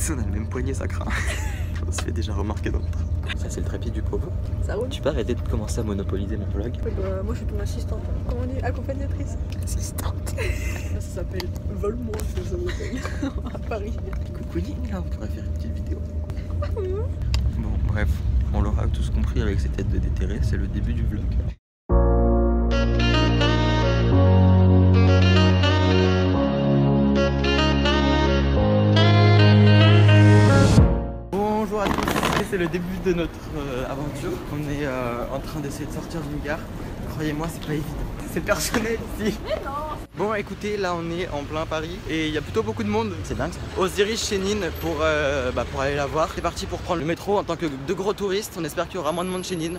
sais, on a le même poignet, ça craint. On se fait déjà remarquer dans le train. Ça, c'est le trépied du provo. Ça roule. Tu peux arrêter de commencer à monopoliser mon vlog? Oui, bah, moi je suis ton assistante. Comment on dit? Accompagnatrice. Assistante. Ça s'appelle Vole-moi, ça s'appelle à Paris. Coucou Nina, on pourrait faire une petite vidéo. Bon, bref, on l'aura tous compris avec ces têtes de déterrés, c'est le début du vlog. Bonjour à tous, c'est le début de notre aventure. On est en train d'essayer de sortir d'une gare. Croyez-moi, c'est pas évident. C'est personnel ici. Mais non. Bon, écoutez, là on est en plein Paris et il y a plutôt beaucoup de monde. C'est dingue ça. On se dirige chez Nine pour aller la voir. C'est parti pour prendre le métro en tant que de gros touristes. On espère qu'il y aura moins de monde chez Nine.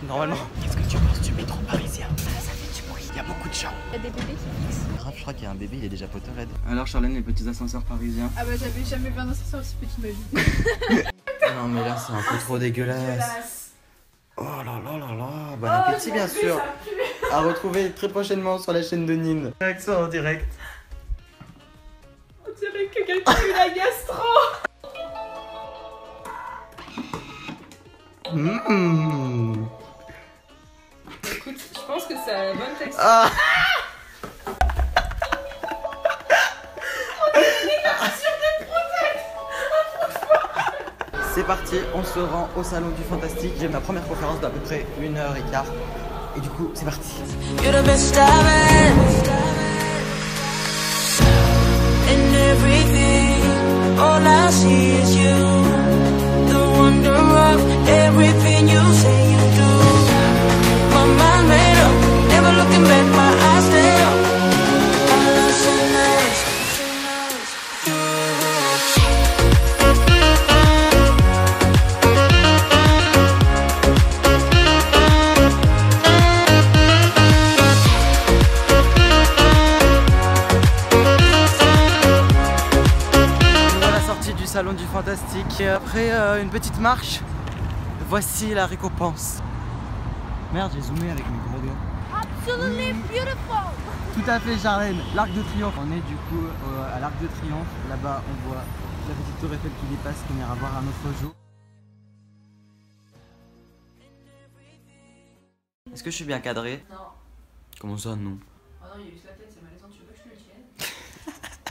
Normalement. Qu'est-ce que tu penses du métro parisien? Ça fait du bruit, il y a beaucoup de gens. Il y a des bébés qui fixent. Grave, je crois qu'il y a un bébé, il est déjà Potterhead. Alors Charlène, les petits ascenseurs parisiens. Ah bah j'avais jamais vu un ascenseur aussi petit de ma vie. Non mais là c'est un peu trop dégueulasse. Oh là là là là. Bon appétit bien sûr. À retrouver très prochainement sur la chaîne de Nine. Réaction en direct. On dirait que quelqu'un a eu la gastro. Écoute, je pense que c'est la bonne texture. Ah. C'est parti, on se rend au salon du fantastique. J'ai ma première conférence d'à peu près 1h15. Et du coup, c'est parti. You're the best I've had. And everything, all I see is you. The wonder of everything you say you do. My mind made up, never looking back, my eyes stay up. All I say now is salon du fantastique et après une petite marche, voici la récompense. Merde, j'ai zoomé avec mes gros doigts. Absolutely beautiful. Tout à fait Charlène, l'Arc de Triomphe. On est du coup à l'Arc de Triomphe. Là-bas on voit la petite tour Eiffel qui dépasse, qu'on ira voir un autre jour. Est-ce que je suis bien cadré? Non. Comment ça non? Oh non, il y a juste la tête, c'est malaisant, tu veux pas que je te le tienne?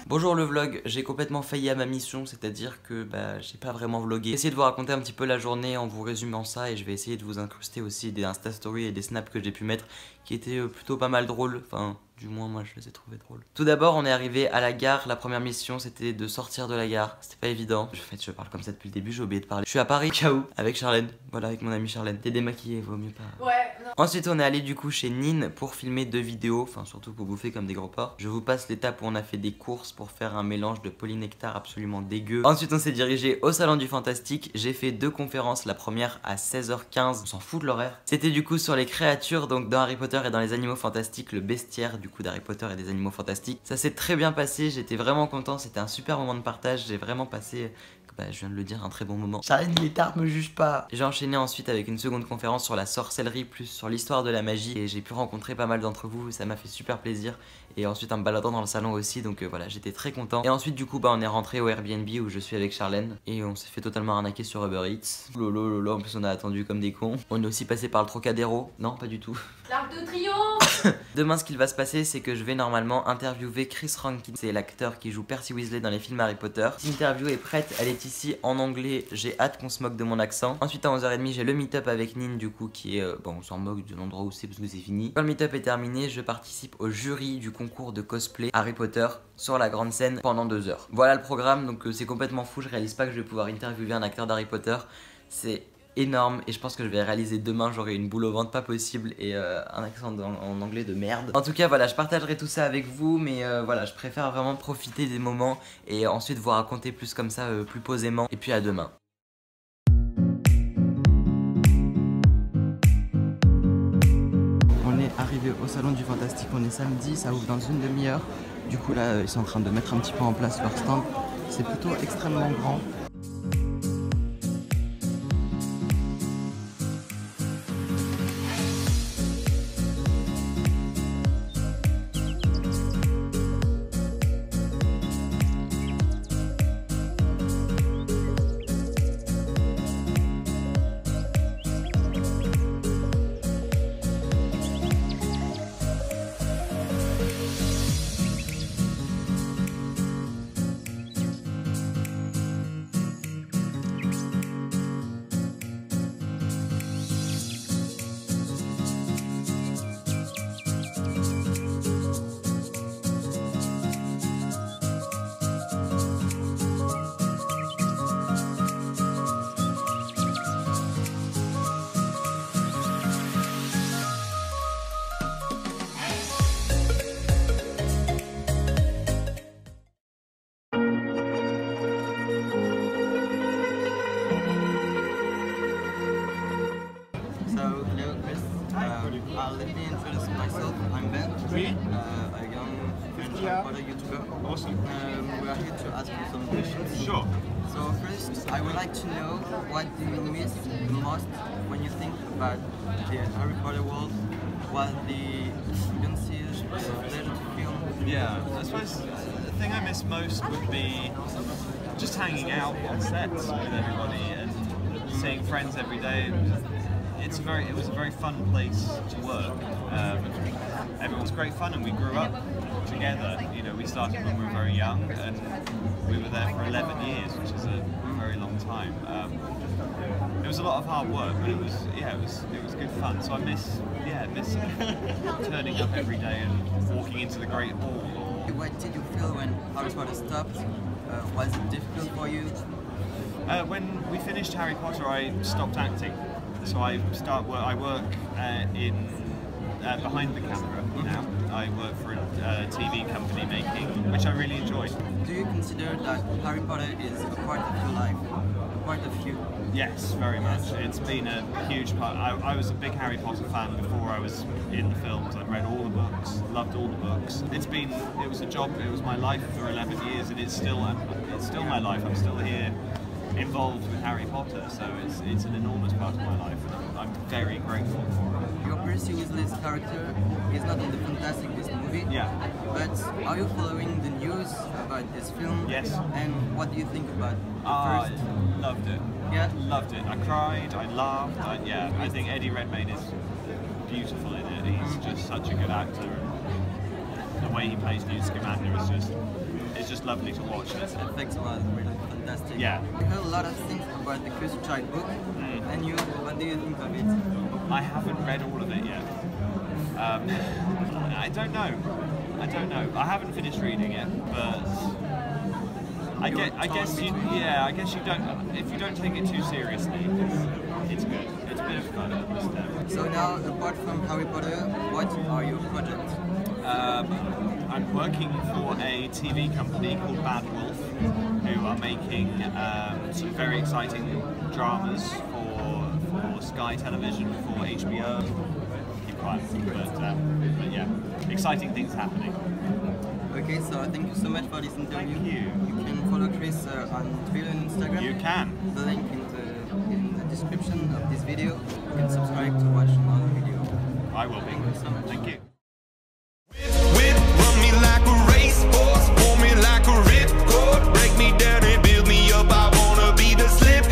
Bonjour le vlog, j'ai complètement failli à ma mission, c'est-à-dire que j'ai pas vraiment vlogué. J'ai essayé de vous raconter un petit peu la journée en vous résumant ça et je vais essayer de vous incruster aussi des Insta Stories et des snaps que j'ai pu mettre qui étaient plutôt pas mal drôles, enfin du moins moi je les ai trouvés drôles. Tout d'abord on est arrivé à la gare, la première mission c'était de sortir de la gare, c'était pas évident. En fait je parle comme ça depuis le début, j'ai oublié de parler. Je suis à Paris, ciao, avec Charlène, voilà avec mon amie Charlène. T'es démaquillée, vaut mieux pas. Ouais, non. Ensuite on est allé du coup chez Nine pour filmer 2 vidéos, enfin surtout pour bouffer comme des gros porcs. Je vous passe l'étape où on a fait des courses pour faire un mélange de polynectar absolument dégueu. Ensuite on s'est dirigé au salon du fantastique, j'ai fait 2 conférences, la première à 16h15, on s'en fout de l'horaire. C'était du coup sur les créatures, donc dans Harry Potter et dans les animaux fantastiques, le bestiaire du coup d'Harry Potter et des animaux fantastiques. Ça s'est très bien passé, j'étais vraiment content, c'était un super moment de partage, j'ai vraiment passé... je viens de le dire, un très bon moment. Charlène, les tartes me jugent pas. J'ai enchaîné ensuite avec une seconde conférence sur la sorcellerie, plus sur l'histoire de la magie. Et j'ai pu rencontrer pas mal d'entre vous, ça m'a fait super plaisir. Et ensuite en me baladant dans le salon aussi, donc voilà, j'étais très content. Et ensuite du coup, on est rentré au Airbnb où je suis avec Charlène. Et on s'est fait totalement arnaquer sur Uber Eats. Lolo, en plus on a attendu comme des cons. On est aussi passé par le Trocadéro. Non, pas du tout. L'Arc de Triomphe. Demain, ce qu'il va se passer, c'est que je vais normalement interviewer Chris Rankin. C'est l'acteur qui joue Percy Weasley dans les films Harry Potter. L'interview est prête, elle est ici en anglais. J'ai hâte qu'on se moque de mon accent. Ensuite, à 11h30, j'ai le meet-up avec Nine, du coup, qui est... on s'en moque de l'endroit où c'est parce que c'est fini. Quand le meet-up est terminé, je participe au jury du concours de cosplay Harry Potter sur la grande scène pendant 2 heures. Voilà le programme, donc c'est complètement fou. Je réalise pas que je vais pouvoir interviewer un acteur d'Harry Potter. C'est énorme et je pense que je vais réaliser demain. J'aurai une boule au ventre pas possible et un accent en anglais de merde. En tout cas voilà, je partagerai tout ça avec vous, mais voilà, je préfère vraiment profiter des moments et ensuite vous raconter plus comme ça, plus posément. Et puis à demain. On est arrivé au salon du fantastique, on est samedi, ça ouvre dans une demi-heure. Du coup là ils sont en train de mettre un petit peu en place leur stand. C'est plutôt extrêmement grand. Harry Potter YouTuber. Awesome. We are here to ask you some questions. Sure. So first, I would like to know what do you miss the most when you think about the Harry Potter world? What the experiences, the pleasure to film? Yeah, I suppose the thing I miss most would be just hanging out on sets with everybody and seeing friends every day. It was a very fun place to work. Everyone's great fun, and we grew up together. You know, we started when we were very young, and we were there for 11 years, which is a very long time. It was a lot of hard work, but it was good fun. So I miss turning up every day and walking into the Great Hall. What did you feel when Harry Potter stopped? Was it difficult for you? When we finished Harry Potter, I stopped acting. So I work in behind the camera now. I work for a TV company making, which I really enjoy. Do you consider that Harry Potter is a part of your life? A part of you? Yes, very much. It's been a huge part. I was a big Harry Potter fan before I was in the films. I read all the books, loved all the books. It was a job, it was my life for 11 years, and it's still my life. I'm still here involved with Harry Potter, so it's an enormous part of my life, and I'm very grateful for it. Your Percy Weasley's character is not in the Fantastic Beasts movie. Yeah. But are you following the news about this film? Yes. And what do you think about the I first? loved it. Yeah? Loved it. I cried, I laughed, I think Eddie Redmayne is beautiful in it. He's just such a good actor, and the way he plays Newt Scamander is just lovely to watch. The effects were really fantastic. Yeah. I heard a lot of things about the Cursed Child book, and what do you think of it? I haven't read all of it yet. I don't know. I haven't finished reading it, but I guess you don't. If you don't take it too seriously, it's good. It's a bit of fun. So now, apart from Harry Potter, what are your projects? I'm working for a TV company called Bad Wolf, who are making some very exciting dramas for Sky Television, for HBO. Keep quiet, but yeah, exciting things happening. Okay, so thank you so much for this interview. Thank you. You can follow Chris on Twitter and Instagram. You can. The link in the description of this video. You can subscribe to watch another video. I will be. Thank you so much. Thank you. Run me like a racehorse, pull me like a ripcord, break me down and build me up. I wanna be the slip.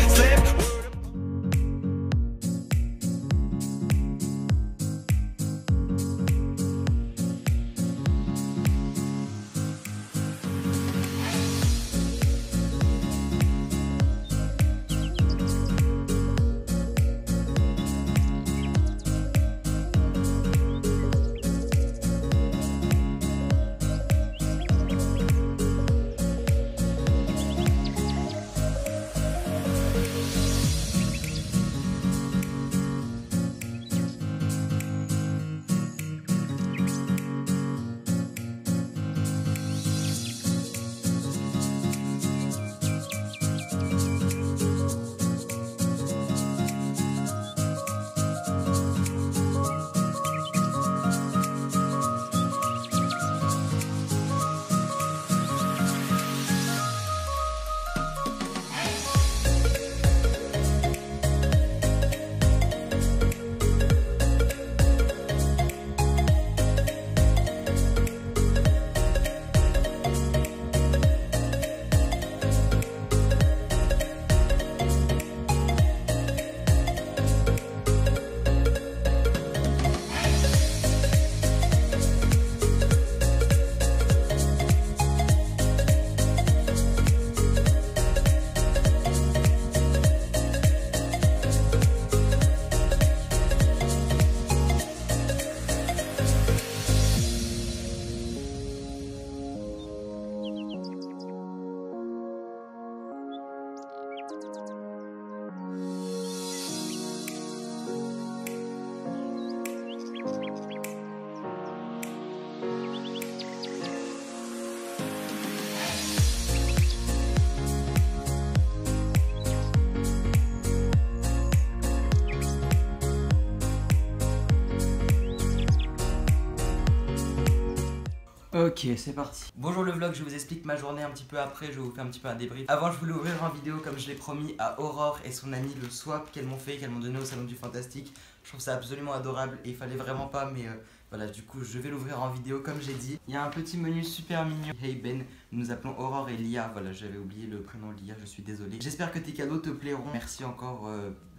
Ok, c'est parti. Bonjour le vlog, je vous explique ma journée un petit peu après, je vais vous faire un petit peu un débrief. Avant, je voulais ouvrir en vidéo comme je l'ai promis à Aurore et son ami le swap qu'elles m'ont fait, qu'elles m'ont donné au salon du Fantastique. Je trouve ça absolument adorable et il fallait vraiment pas, mais voilà, du coup je vais l'ouvrir en vidéo comme j'ai dit. Il y a un petit menu super mignon. Hey Ben, nous appelons Aurore et Lia. Voilà, j'avais oublié le prénom Lia, je suis désolé. J'espère que tes cadeaux te plairont. Merci encore,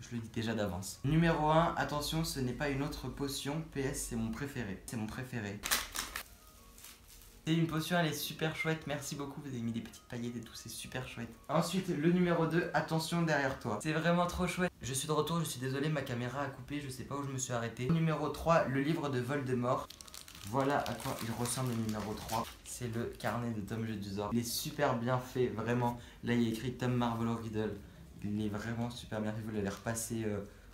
je le dis déjà d'avance. Numéro 1, attention, ce n'est pas une autre potion. PS, c'est mon préféré. C'est mon préféré. C'est une potion, elle est super chouette, merci beaucoup, vous avez mis des petites paillettes et tout, c'est super chouette. Ensuite, le numéro 2, attention derrière toi. C'est vraiment trop chouette. Je suis de retour, je suis désolé, ma caméra a coupé, je sais pas où je me suis arrêté. Numéro 3, le livre de Voldemort. Voilà à quoi il ressemble le numéro 3. C'est le carnet de Tom Jedusor. Il est super bien fait, vraiment. Là, il y a écrit Tom Marvolo Riddle. Il est vraiment super bien fait, vous l'avez repassé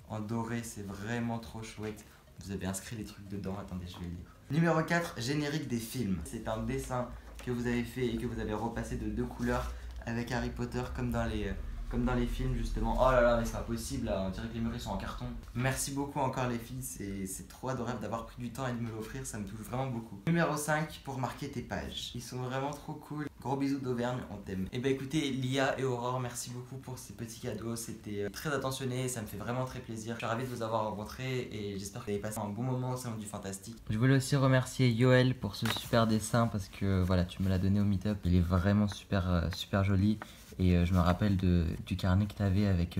en doré, c'est vraiment trop chouette. Vous avez inscrit des trucs dedans, attendez, je vais le lire. Numéro 4, générique des films. C'est un dessin que vous avez fait et que vous avez repassé de 2 couleurs avec Harry Potter comme dans les films justement. Oh là là, mais c'est pas possible là, on dirait que les murs sont en carton. Merci beaucoup encore les filles, c'est trop adorable d'avoir pris du temps et de me l'offrir, ça me touche vraiment beaucoup. Numéro 5, pour marquer tes pages. Ils sont vraiment trop cool. Gros bisous d'Auvergne, on t'aime. Et bah écoutez, Lia et Aurore, merci beaucoup pour ces petits cadeaux. C'était très attentionné, ça me fait vraiment très plaisir. Je suis ravi de vous avoir rencontrés et j'espère que vous avez passé un bon moment au salon du Fantastique. Je voulais aussi remercier Yoel pour ce super dessin parce que voilà, tu me l'as donné au meet-up. Il est vraiment super joli. Et je me rappelle du carnet que tu avais avec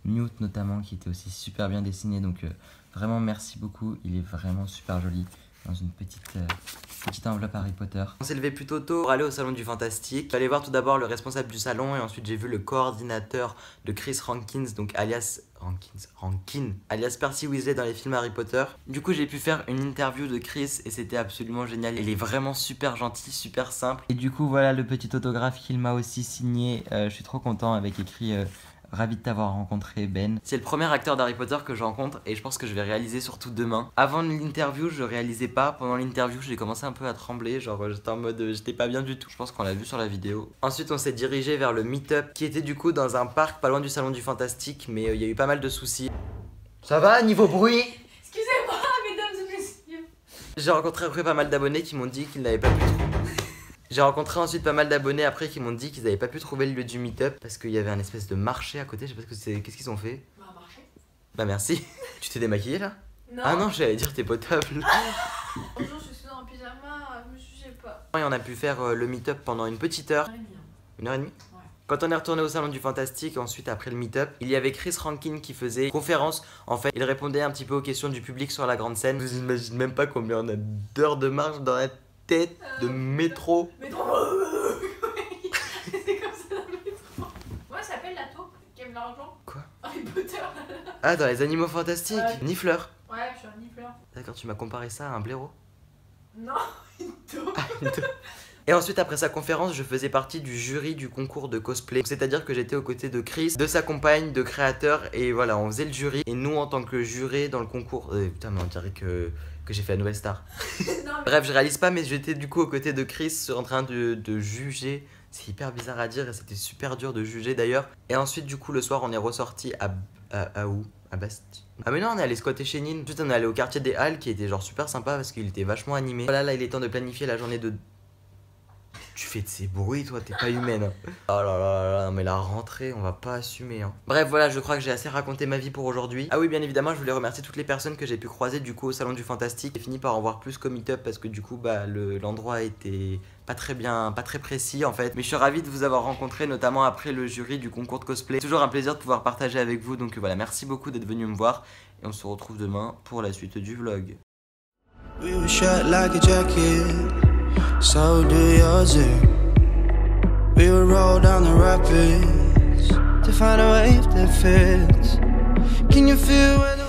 Newt notamment qui était aussi super bien dessiné. Donc vraiment merci beaucoup, il est vraiment super joli. Dans une petite enveloppe Harry Potter. On s'est levé plutôt tôt pour aller au salon du Fantastique. J'allais voir tout d'abord le responsable du salon et ensuite j'ai vu le coordinateur de Chris Rankins, donc alias Rankin, alias Percy Weasley dans les films Harry Potter. Du coup j'ai pu faire une interview de Chris et c'était absolument génial. Il est vraiment super gentil, super simple. Et du coup voilà le petit autographe qu'il m'a aussi signé. Je suis trop content avec écrit... Ravi de t'avoir rencontré Ben. C'est le premier acteur d'Harry Potter que je rencontre et je pense que je vais réaliser surtout demain. Avant l'interview je réalisais pas, pendant l'interview j'ai commencé un peu à trembler, genre j'étais en mode j'étais pas bien du tout. Je pense qu'on l'a vu sur la vidéo. Ensuite on s'est dirigé vers le meet-up qui était du coup dans un parc pas loin du salon du Fantastique, mais il y a eu pas mal de soucis. Ça va niveau bruit? Excusez-moi mesdames et messieurs. J'ai rencontré après pas mal d'abonnés qui m'ont dit qu'ils n'avaient pas pu trouver. J'ai rencontré ensuite pas mal d'abonnés après qui m'ont dit qu'ils n'avaient pas pu trouver le lieu du meet-up parce qu'il y avait un espèce de marché à côté, je sais pas ce que c'est, qu'est-ce qu'ils ont fait? Bah marché. Bah merci. Tu t'es démaquillée là? Non. Ah non, j'allais dire t'es potable. Bonjour, je suis en pyjama, je me jugez pas. Et on a pu faire le meet-up pendant une petite heure. 1h30. 1h30? Ouais. Quand on est retourné au salon du Fantastique, ensuite après le meet-up, il y avait Chris Rankin qui faisait une conférence. En fait, il répondait un petit peu aux questions du public sur la grande scène. Vous imaginez même pas combien on a d'heures de marche dans la tête de métro. Métro. C'est comme ça dans le métro. Moi ça s'appelle la taupe qui aime l'argent. Quoi? Harry Potter. Ah, dans les animaux fantastiques. Nifleur. Ouais, je suis un nifleur. D'accord, tu m'as comparé ça à un blaireau. Non, une taupe. Ah, une taupe. Et ensuite après sa conférence je faisais partie du jury du concours de cosplay. C'est à dire que j'étais aux côtés de Chris, de sa compagne, de créateur. Et voilà, on faisait le jury. Et nous en tant que juré dans le concours, putain mais on dirait que j'ai fait la nouvelle star. Non, mais... Bref, je réalise pas, mais j'étais du coup aux côtés de Chris en train de juger. C'est hyper bizarre à dire et c'était super dur de juger d'ailleurs. Et ensuite du coup le soir on est ressorti à où? À Bastille. Ah mais non, on est allé squatter chez Nine. Ensuite on est allé au quartier des Halles qui était genre super sympa parce qu'il était vachement animé. Voilà, là il est temps de planifier la journée de... Tu fais de ces bruits toi, t'es pas humaine. Oh là là là, mais la rentrée, on va pas assumer hein. Bref voilà, je crois que j'ai assez raconté ma vie pour aujourd'hui. Ah oui, bien évidemment, je voulais remercier toutes les personnes que j'ai pu croiser du coup au salon du Fantastique. J'ai fini par en voir plus qu'au meet-up parce que du coup bah l'endroit était pas très bien, pas très précis en fait. Mais je suis ravi de vous avoir rencontré, notamment après le jury du concours de cosplay. Toujours un plaisir de pouvoir partager avec vous, donc voilà, merci beaucoup d'être venu me voir. Et on se retrouve demain pour la suite du vlog. We were shut like a jacket, so do yours. We would roll down the rapids to find a wave that fits. Can you feel where the